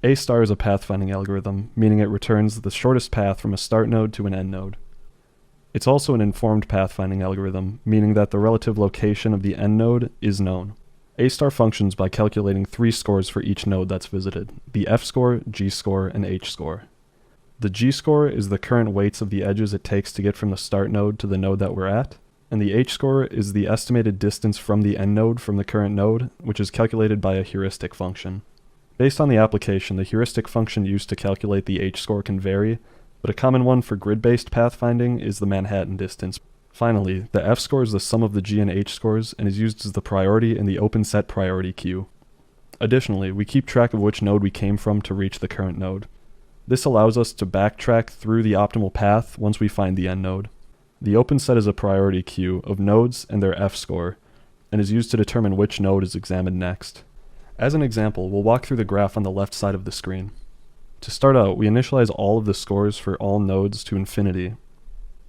A star is a pathfinding algorithm, meaning it returns the shortest path from a start node to an end node. It's also an informed pathfinding algorithm, meaning that the relative location of the end node is known. A star functions by calculating 3 scores for each node that's visited: the f-score, g-score, and h-score. The g-score is the current weights of the edges it takes to get from the start node to the node that we're at, and the h-score is the estimated distance from the end node from the current node, which is calculated by a heuristic function. Based on the application, the heuristic function used to calculate the h-score can vary, but a common one for grid-based pathfinding is the Manhattan distance. Finally, the f-score is the sum of the g and h scores and is used as the priority in the open set priority queue. Additionally, we keep track of which node we came from to reach the current node. This allows us to backtrack through the optimal path once we find the end node. The open set is a priority queue of nodes and their f-score, and is used to determine which node is examined next. As an example, we'll walk through the graph on the left side of the screen. To start out, we initialize all of the scores for all nodes to infinity.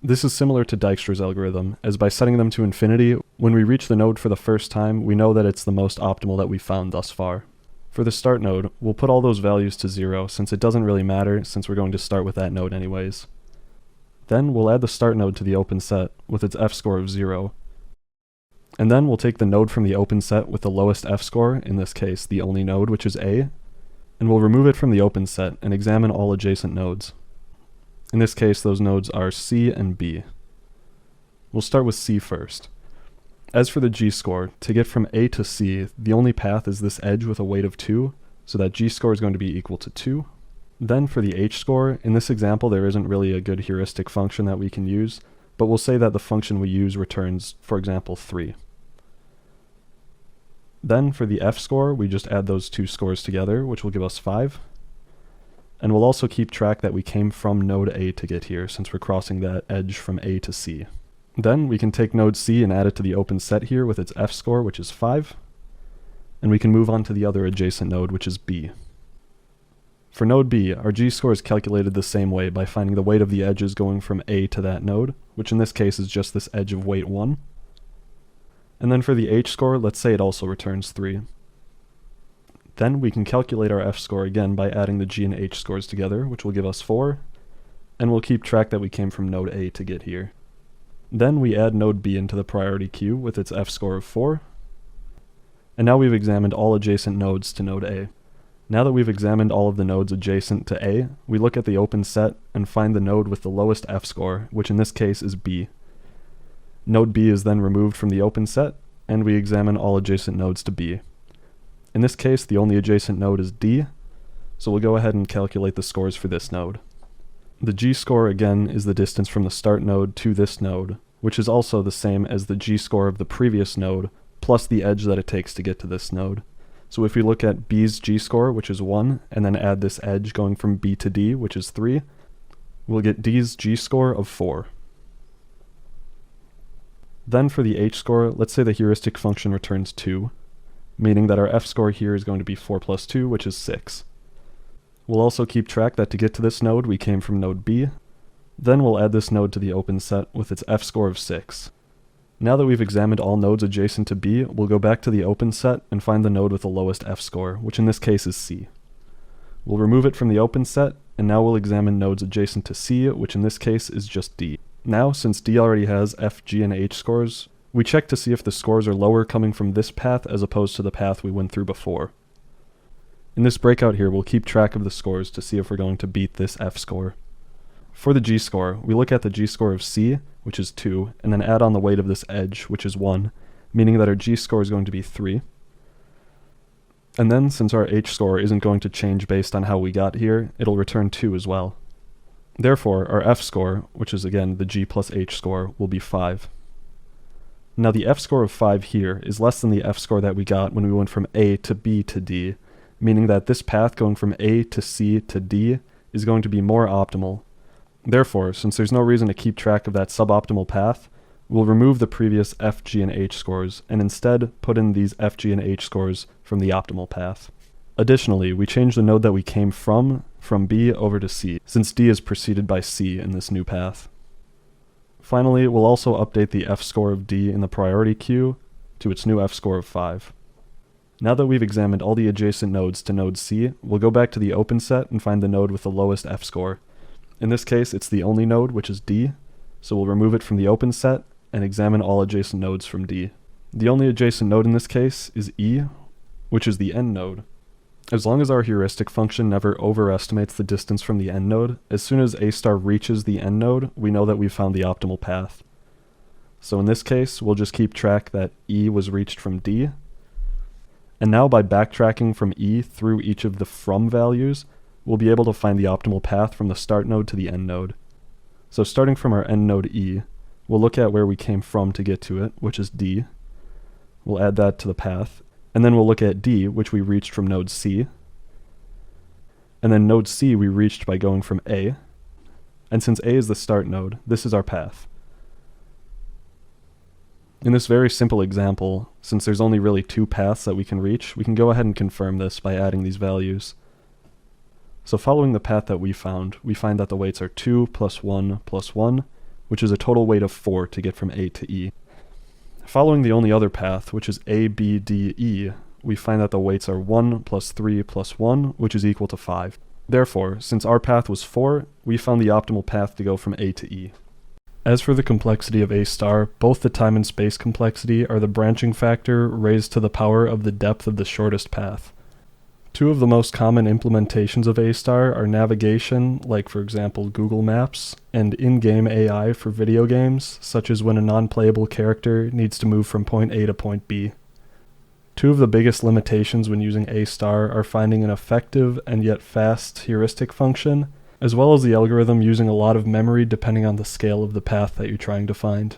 This is similar to Dijkstra's algorithm, as by setting them to infinity, when we reach the node for the first time, we know that it's the most optimal that we've found thus far. For the start node, we'll put all those values to 0, since it doesn't really matter, since we're going to start with that node anyways. Then we'll add the start node to the open set, with its f-score of 0. And then we'll take the node from the open set with the lowest f-score, in this case the only node, which is A, and we'll remove it from the open set and examine all adjacent nodes. In this case, those nodes are C and B. We'll start with C first. As for the g-score, to get from A to C, the only path is this edge with a weight of 2, so that g-score is going to be equal to 2. Then for the h-score, in this example there isn't really a good heuristic function that we can use, but we'll say that the function we use returns, for example, 3. Then for the f-score, we just add those 2 scores together, which will give us 5. And we'll also keep track that we came from node A to get here, since we're crossing that edge from A to C. Then we can take node C and add it to the open set here with its f-score, which is 5. And we can move on to the other adjacent node, which is B. For node B, our g-score is calculated the same way by finding the weight of the edges going from A to that node, which in this case is just this edge of weight 1. And then for the h-score, let's say it also returns 3. Then we can calculate our f-score again by adding the g and h scores together, which will give us 4, and we'll keep track that we came from node A to get here. Then we add node B into the priority queue with its f-score of 4, and now we've examined all adjacent nodes to node A. Now that we've examined all of the nodes adjacent to A, we look at the open set and find the node with the lowest f-score, which in this case is B. Node B is then removed from the open set, and we examine all adjacent nodes to B. In this case, the only adjacent node is D, so we'll go ahead and calculate the scores for this node. The g-score again is the distance from the start node to this node, which is also the same as the g-score of the previous node, plus the edge that it takes to get to this node. So if we look at B's g-score, which is 1, and then add this edge going from B to D, which is 3, we'll get D's g-score of 4. Then for the h-score, let's say the heuristic function returns 2, meaning that our f-score here is going to be 4 plus 2, which is 6. We'll also keep track that to get to this node, we came from node B. Then we'll add this node to the open set with its f-score of 6. Now that we've examined all nodes adjacent to B, we'll go back to the open set and find the node with the lowest f-score, which in this case is C. We'll remove it from the open set, and now we'll examine nodes adjacent to C, which in this case is just D. Now, since D already has F, G, and H scores, we check to see if the scores are lower coming from this path as opposed to the path we went through before. In this breakout here, we'll keep track of the scores to see if we're going to beat this f-score. For the g-score, we look at the g-score of C, which is 2, and then add on the weight of this edge, which is 1, meaning that our g-score is going to be 3. And then, since our h-score isn't going to change based on how we got here, it'll return 2 as well. Therefore, our f-score, which is again the g plus h score, will be 5. Now the f-score of 5 here is less than the f-score that we got when we went from A to B to D, meaning that this path going from A to C to D is going to be more optimal. Therefore, since there's no reason to keep track of that suboptimal path, we'll remove the previous F, G, and H scores, and instead put in these F, G, and H scores from the optimal path. Additionally, we change the node that we came from B over to C, since D is preceded by C in this new path. Finally, we'll also update the F-score of D in the priority queue to its new F-score of 5. Now that we've examined all the adjacent nodes to node C, we'll go back to the open set and find the node with the lowest F-score. In this case, it's the only node, which is D, so we'll remove it from the open set and examine all adjacent nodes from D. The only adjacent node in this case is E, which is the end node. As long as our heuristic function never overestimates the distance from the end node, as soon as A star reaches the end node, we know that we've found the optimal path. So in this case, we'll just keep track that E was reached from D, and now by backtracking from E through each of the from values, we'll be able to find the optimal path from the start node to the end node. So starting from our end node E, we'll look at where we came from to get to it, which is D. We'll add that to the path, and then we'll look at D, which we reached from node C. And then node C we reached by going from A. And since A is the start node, this is our path. In this very simple example, since there's only really two paths that we can reach, we can go ahead and confirm this by adding these values. So following the path that we find that the weights are 2 plus 1 plus 1, which is a total weight of 4 to get from A to E. Following the only other path, which is A, B, D, E, we find that the weights are 1 plus 3 plus 1, which is equal to 5. Therefore, since our path was 4, we found the optimal path to go from A to E. As for the complexity of A star, both the time and space complexity are the branching factor raised to the power of the depth of the shortest path. Two of the most common implementations of A star are navigation, like for example Google Maps, and in-game AI for video games, such as when a non-playable character needs to move from point A to point B. Two of the biggest limitations when using A star are finding an effective and yet fast heuristic function, as well as the algorithm using a lot of memory depending on the scale of the path that you're trying to find.